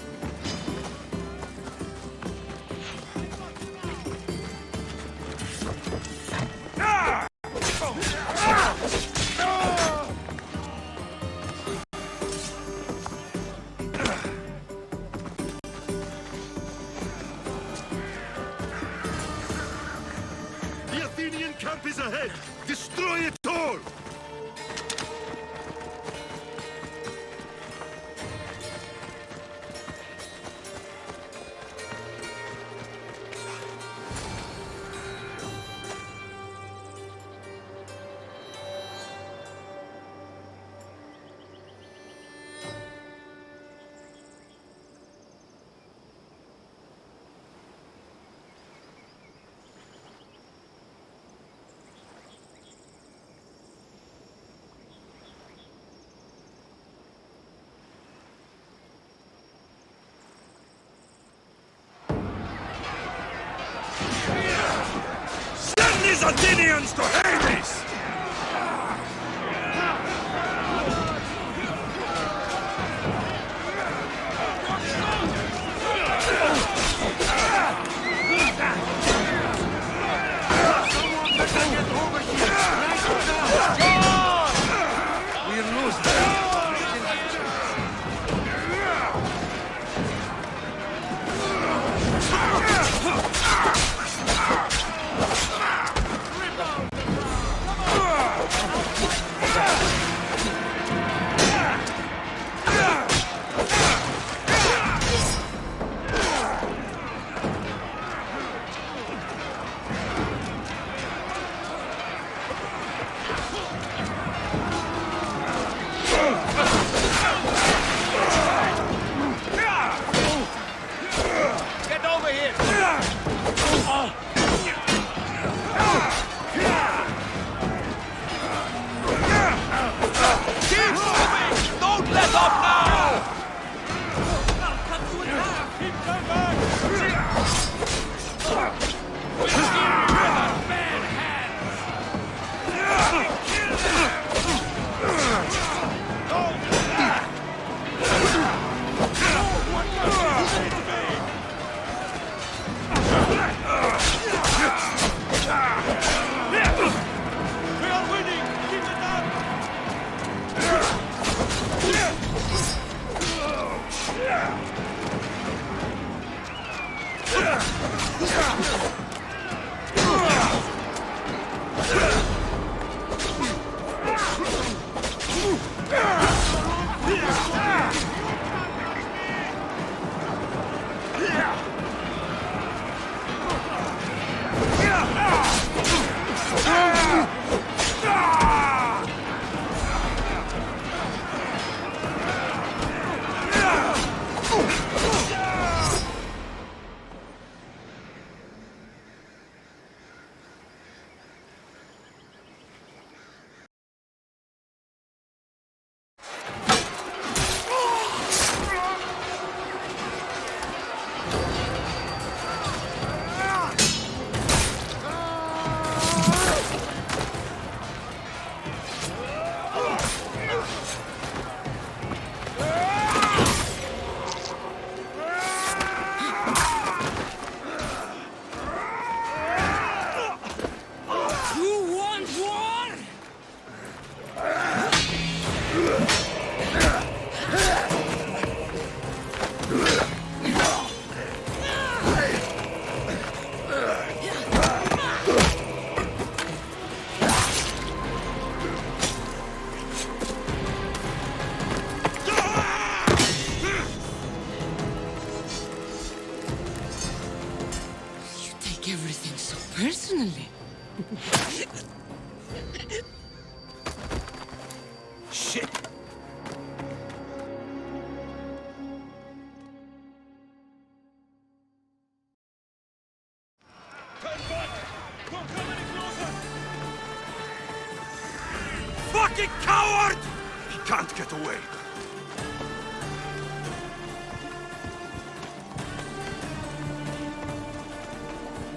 The Athenian camp is ahead! Destroy it all! Send these Athenians to Hades! Everything so personally. Shit! Fucking coward! He can't get away.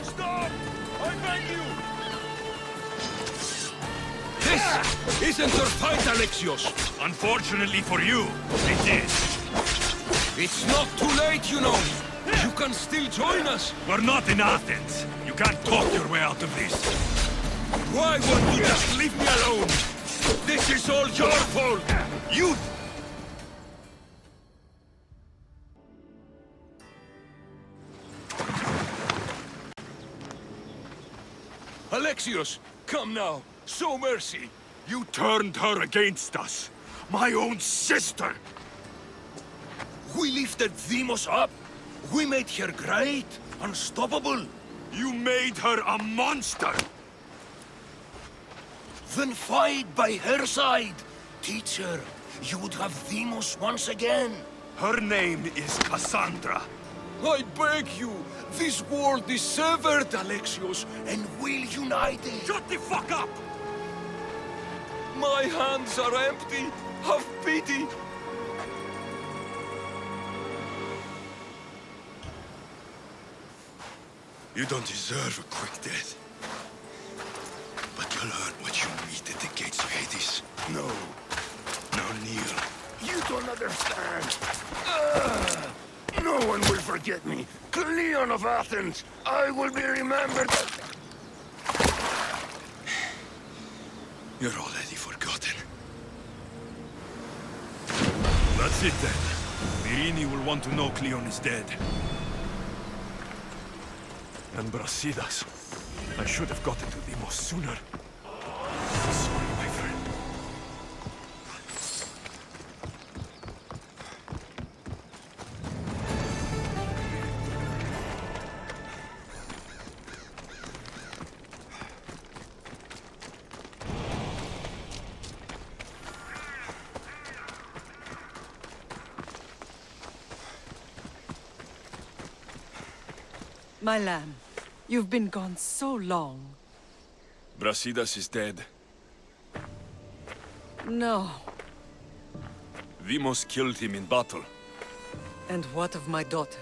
Stop! I beg you! This isn't your fight, Alexios. Unfortunately for you, it is. It's not too late, you know. You can still join us. We're not in Athens. You can't talk your way out of this. Why won't you just leave me alone? This is all your fault! You... Alexios, come now. Show mercy. You turned her against us. My own sister. We lifted Deimos up. We made her great, unstoppable. You made her a monster. Then fight by her side. Teach her. You would have Deimos once again. Her name is Cassandra. I beg you. This world is severed, Alexios, and we'll unite it. Shut the fuck up! My hands are empty. Have pity. You don't deserve a quick death. But you'll learn what you meet at the gates of Hades. No. No, Neil. You don't understand. No one will forget me. Cleon of Athens. I will be remembered. You're already forgotten. That's it then. Myrrine will want to know Cleon is dead. And Brasidas. I should have gotten to Deimos sooner. Sorry, my friend. My lamb, you've been gone so long. Brasidas is dead. No. Deimos killed him in battle. And what of my daughter?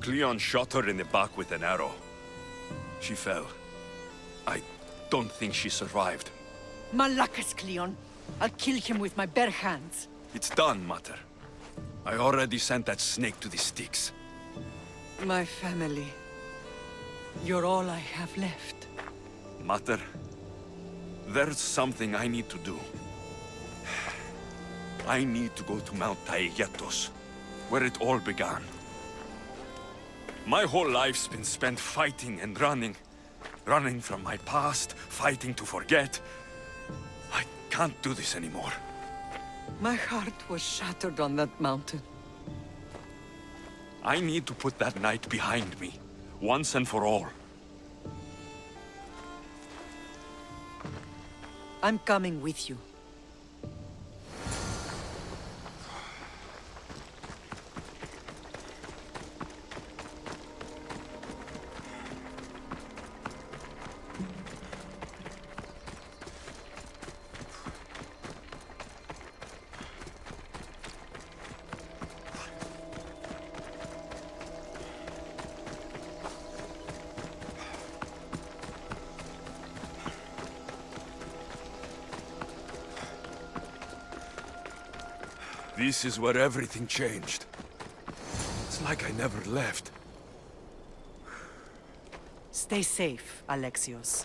Cleon shot her in the back with an arrow. She fell. I don't think she survived. Malakas, Cleon. I'll kill him with my bare hands. It's done, Mater. I already sent that snake to the sticks. My family. You're all I have left. Mater, there's something I need to do. I need to go to Mount Taygetos, where it all began. My whole life's been spent fighting and running. Running from my past, fighting to forget. I can't do this anymore. My heart was shattered on that mountain. I need to put that night behind me, once and for all. I'm coming with you. This is where everything changed. It's like I never left. Stay safe, Alexios.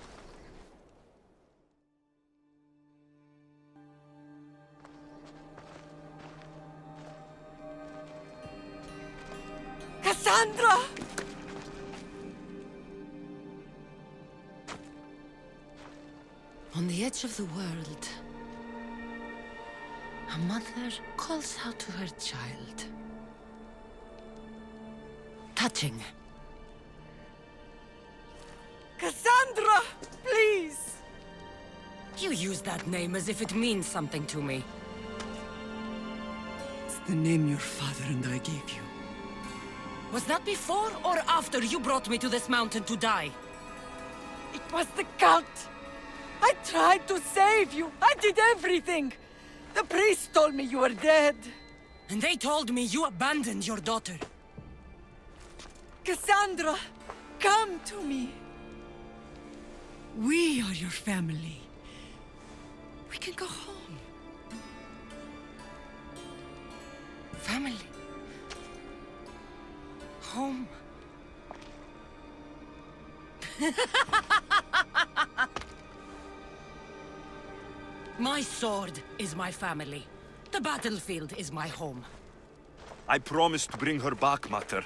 Cassandra! On the edge of the world, a mother calls out to her child. Touching. Cassandra! Please! You use that name as if it means something to me. It's the name your father and I gave you. Was that before or after you brought me to this mountain to die? It was the cult! I tried to save you! I did everything! The priest told me you were dead. And they told me you abandoned your daughter. Cassandra, come to me. We are your family. We can go home. Family. Home. My sword is my family. The battlefield is my home. I promised to bring her back, Mater,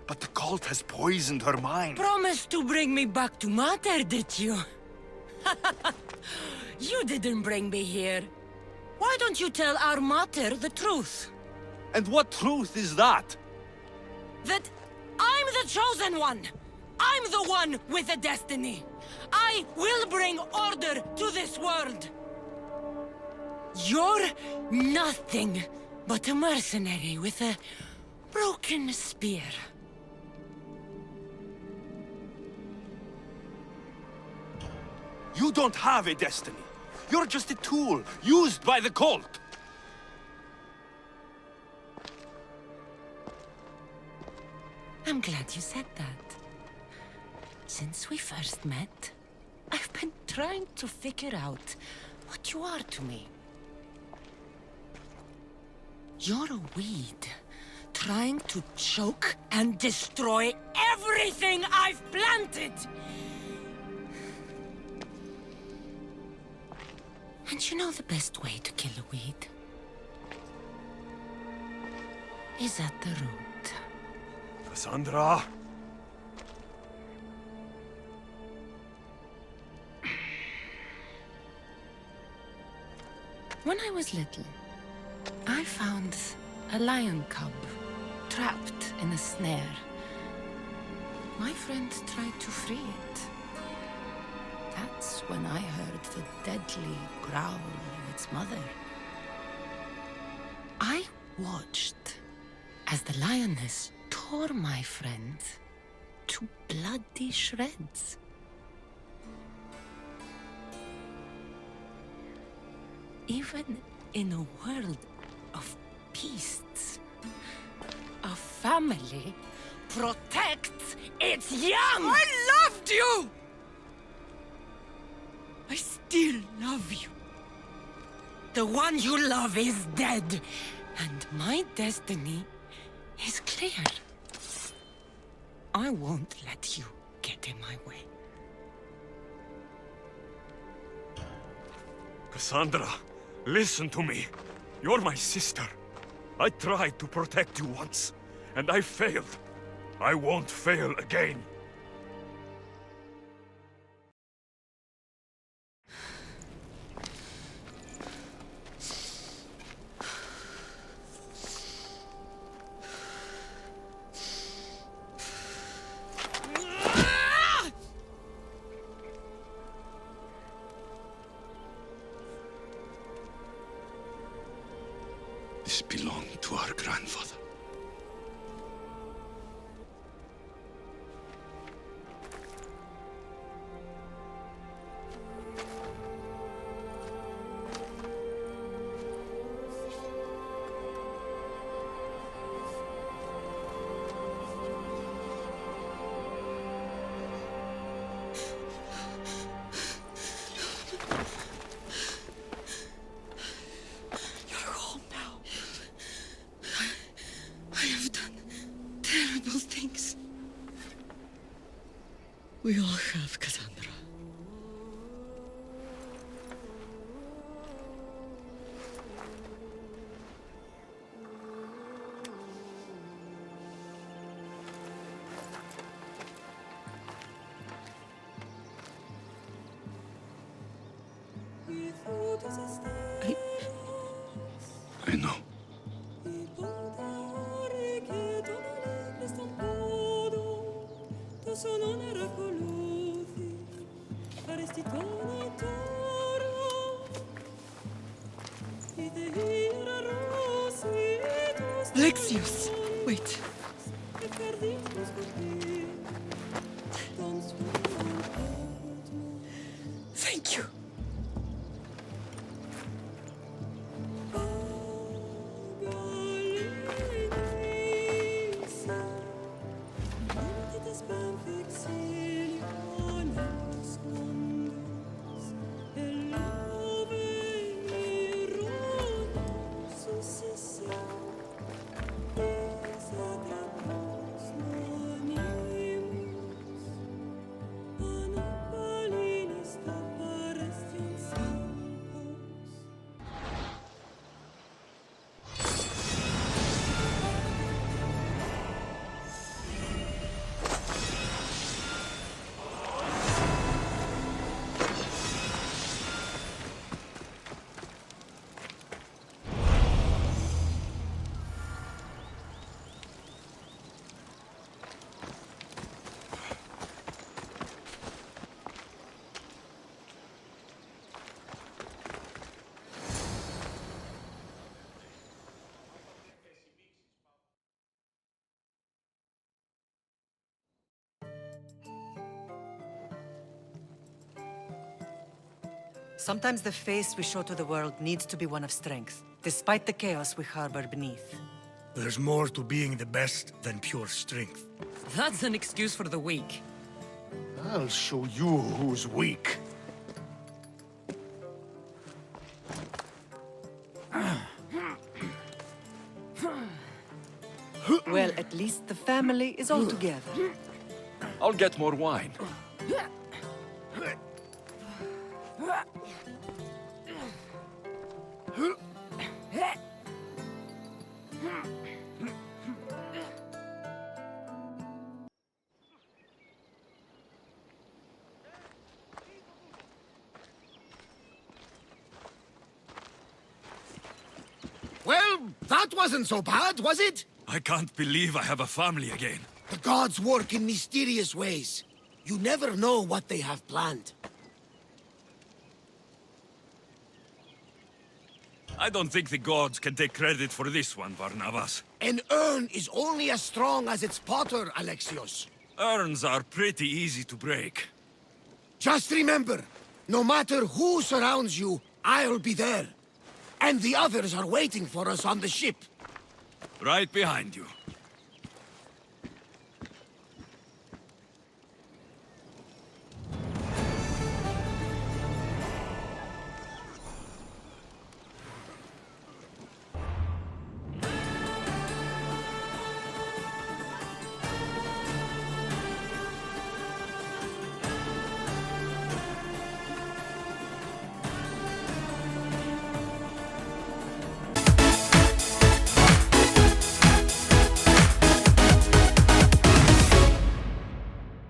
but the cult has poisoned her mind. Promised to bring me back to Mater, did you? You didn't bring me here. Why don't you tell our Mater the truth? And what truth is that? That I'm the chosen one! I'm the one with a destiny! I will bring order to this world! You're nothing but a mercenary with a broken spear. You don't have a destiny. You're just a tool, used by the cult. I'm glad you said that. Since we first met, I've been trying to figure out what you are to me. You're a weed, trying to choke and destroy everything I've planted! And you know the best way to kill a weed? Is at the root. Cassandra! When I was little, I found a lion cub trapped in a snare. My friend tried to free it. That's when I heard the deadly growl of its mother. I watched as the lioness tore my friend to bloody shreds. Even in a world of beasts, a family protects its young! I loved you! still love you. The one you love is dead, and my destiny is clear. I won't let you get in my way. Cassandra, listen to me. You're my sister. I tried to protect you once, and I failed. I won't fail again. This belonged to our grandfather. We all have, Cassandra. I know. Alexios! Wait. Thank you. Sometimes the face we show to the world needs to be one of strength, despite the chaos we harbor beneath. There's more to being the best than pure strength. That's an excuse for the weak. I'll show you who's weak. Well, at least the family is all together. I'll get more wine. Well, that wasn't so bad, was it? I can't believe I have a family again. The gods work in mysterious ways. You never know what they have planned. I don't think the gods can take credit for this one, Barnabas. An urn is only as strong as its potter, Alexios. Urns are pretty easy to break. Just remember, no matter who surrounds you, I'll be there. And the others are waiting for us on the ship. Right behind you.